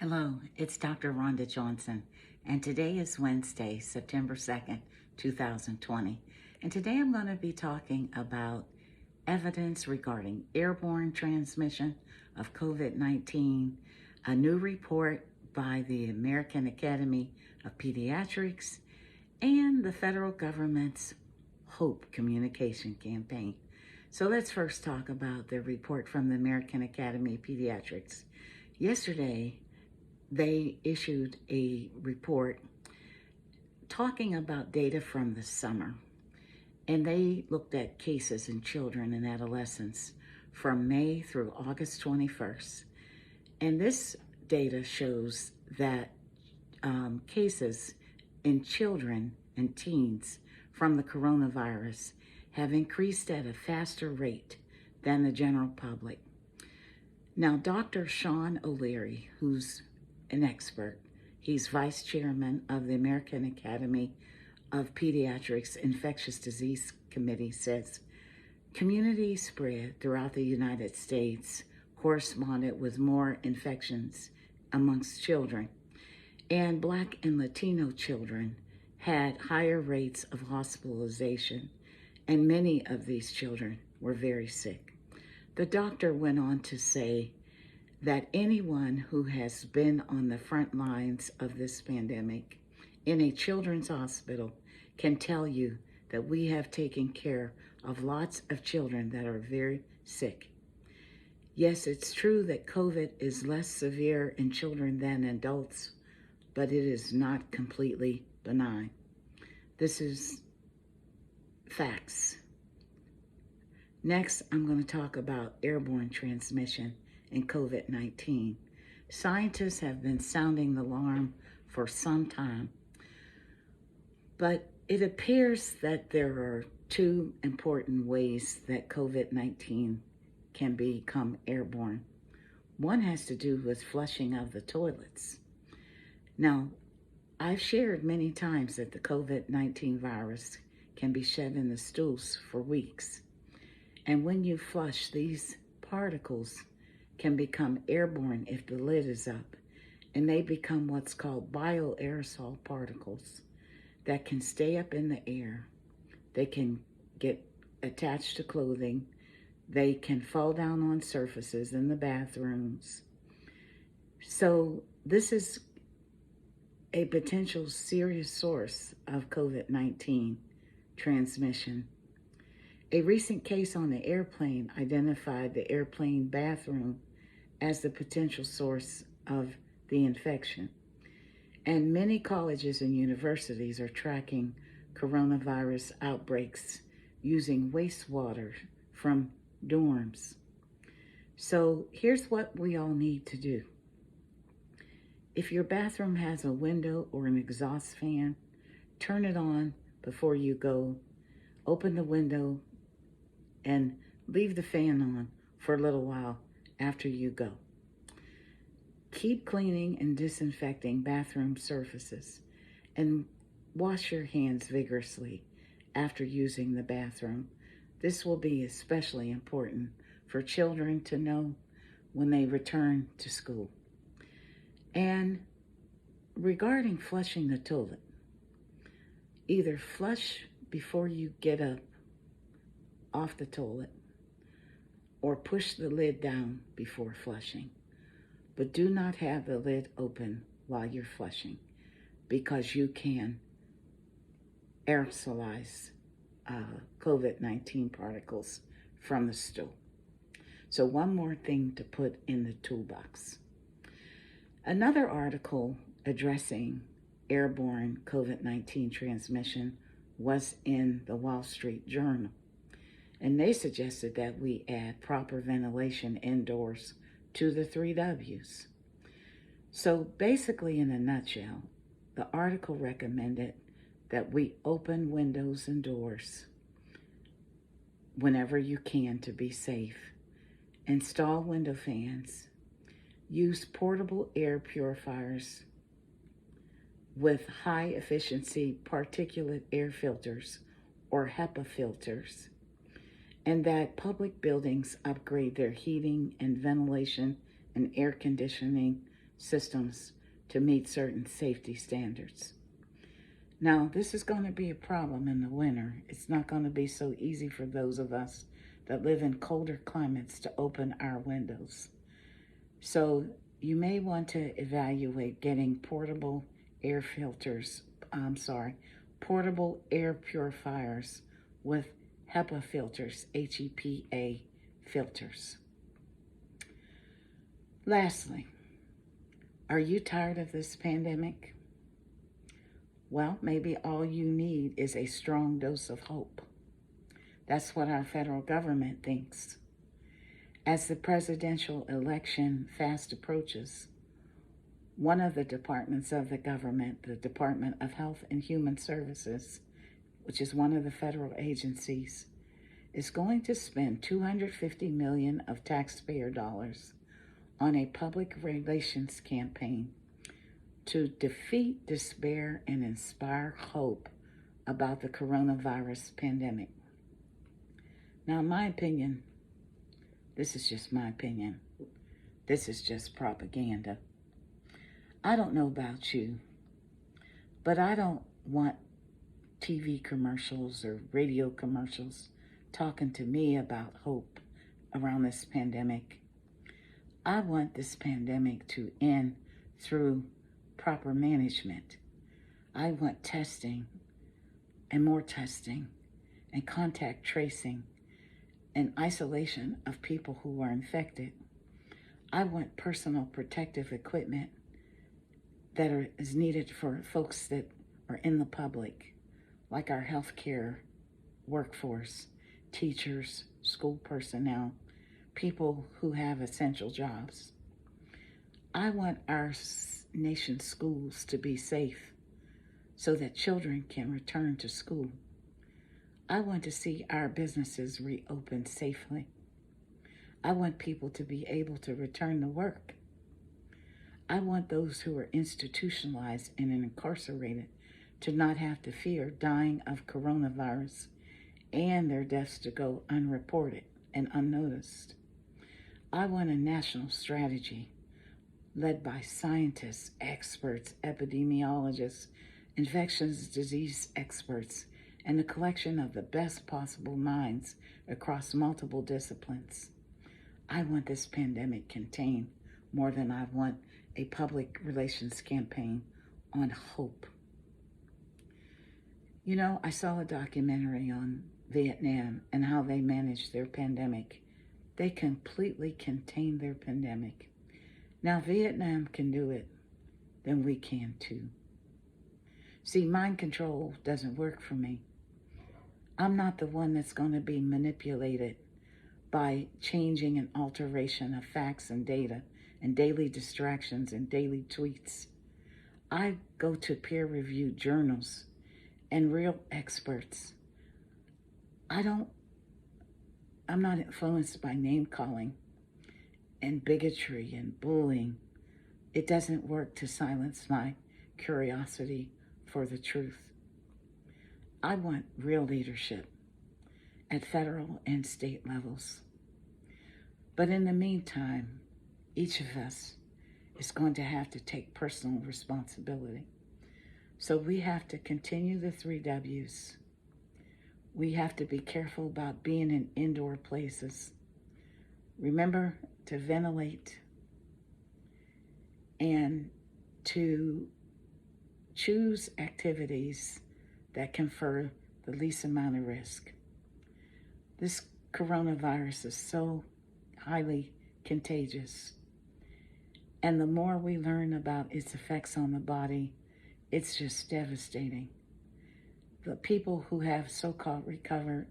Hello, it's Dr. Rhonda Johnson, and today is Wednesday, September 2nd, 2020. And today I'm going to be talking about evidence regarding airborne transmission of COVID-19, a new report by the American Academy of Pediatrics, and the federal government's HOPE communication campaign. So let's first talk about the report from the American Academy of Pediatrics. Yesterday, they issued a report talking about data from the summer, and they looked at cases in children and adolescents from May through August 21st. And this data shows that cases in children and teens from the coronavirus have increased at a faster rate than the general public. Now, Dr. Sean O'Leary, who's an expert, he's vice chairman of the American Academy of Pediatrics Infectious Disease Committee, says community spread throughout the United States corresponded with more infections amongst children, and Black and Latino children had higher rates of hospitalization, and many of these children were very sick. The doctor went on to say that anyone who has been on the front lines of this pandemic in a children's hospital can tell you that we have taken care of lots of children that are very sick. Yes, it's true that COVID is less severe in children than adults, but it is not completely benign. This is facts. Next, I'm going to talk about airborne transmission and COVID-19. Scientists have been sounding the alarm for some time, but it appears that there are two important ways that COVID-19 can become airborne. One has to do with flushing of the toilets. Now, I've shared many times that the COVID-19 virus can be shed in the stools for weeks. And when you flush, these particles can become airborne if the lid is up, and they become what's called bioaerosol particles that can stay up in the air. They can get attached to clothing. They can fall down on surfaces in the bathrooms. So this is a potential serious source of COVID-19 transmission. A recent case on the airplane identified the airplane bathroom as the potential source of the infection. And many colleges and universities are tracking coronavirus outbreaks using wastewater from dorms. So here's what we all need to do. If your bathroom has a window or an exhaust fan, turn it on before you go. Open the window and leave the fan on for a little while after you go. Keep cleaning and disinfecting bathroom surfaces, and wash your hands vigorously after using the bathroom. This will be especially important for children to know when they return to school. And regarding flushing the toilet, either flush before you get up off the toilet or push the lid down before flushing. But do not have the lid open while you're flushing, because you can aerosolize COVID-19 particles from the stool. So one more thing to put in the toolbox. Another article addressing airborne COVID-19 transmission was in the Wall Street Journal. And they suggested that we add proper ventilation indoors to the 3 W's. So basically, in a nutshell, the article recommended that we open windows and doors whenever you can to be safe, install window fans, use portable air purifiers with high efficiency particulate air filters or HEPA filters, and that public buildings upgrade their heating and ventilation and air conditioning systems to meet certain safety standards. Now, this is going to be a problem in the winter. It's not going to be so easy for those of us that live in colder climates to open our windows. So you may want to evaluate getting portable air purifiers with HEPA filters, HEPA filters. Lastly, are you tired of this pandemic? Well, maybe all you need is a strong dose of hope. That's what our federal government thinks. As the presidential election fast approaches, one of the departments of the government, the Department of Health and Human Services, which is one of the federal agencies, is going to spend $250 million of taxpayer dollars on a public relations campaign to defeat despair and inspire hope about the coronavirus pandemic. Now, in my opinion, this is just my opinion. This is just propaganda. I don't know about you, but I don't want TV commercials or radio commercials talking to me about hope around this pandemic. I want this pandemic to end through proper management. I want testing and more testing and contact tracing and isolation of people who are infected. I want personal protective equipment that is needed for folks that are in the public, like our healthcare workforce, teachers, school personnel, people who have essential jobs. I want our nation's schools to be safe so that children can return to school. I want to see our businesses reopen safely. I want people to be able to return to work. I want those who are institutionalized and incarcerated to not have to fear dying of coronavirus and their deaths to go unreported and unnoticed. I want a national strategy led by scientists, experts, epidemiologists, infectious disease experts, and the collection of the best possible minds across multiple disciplines. I want this pandemic contained more than I want a public relations campaign on hope. You know, I saw a documentary on Vietnam and how they managed their pandemic. They completely contained their pandemic. Now, Vietnam can do it, then we can too. See, mind control doesn't work for me. I'm not the one that's going to be manipulated by changing and alteration of facts and data and daily distractions and daily tweets. I go to peer-reviewed journals and real experts. I'm not influenced by name-calling and bigotry and bullying. It doesn't work to silence my curiosity for the truth. I want real leadership at federal and state levels. But in the meantime, each of us is going to have to take personal responsibility. So we have to continue the 3 W's. We have to be careful about being in indoor places. Remember to ventilate and to choose activities that confer the least amount of risk. This coronavirus is so highly contagious. And the more we learn about its effects on the body, it's just devastating. The people who have so-called recovered,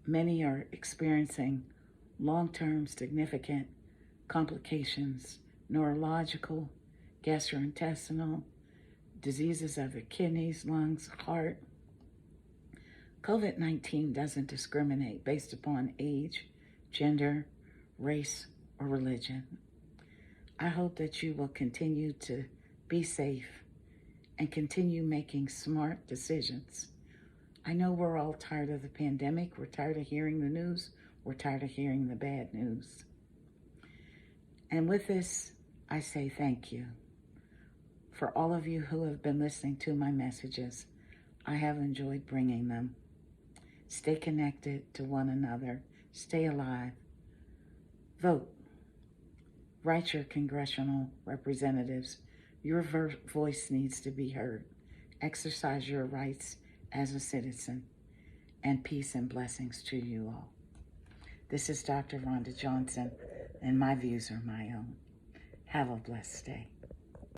many are experiencing long-term significant complications, neurological, gastrointestinal, diseases of the kidneys, lungs, heart. COVID-19 doesn't discriminate based upon age, gender, race, or religion. I hope that you will continue to be safe and continue making smart decisions. I know we're all tired of the pandemic. We're tired of hearing the news. We're tired of hearing the bad news. And with this, I say thank you. For all of you who have been listening to my messages, I have enjoyed bringing them. Stay connected to one another. Stay alive. Vote. Write your congressional representatives. Your voice needs to be heard. Exercise your rights as a citizen. And peace and blessings to you all. This is Dr. Rhonda Johnson, and my views are my own. Have a blessed day.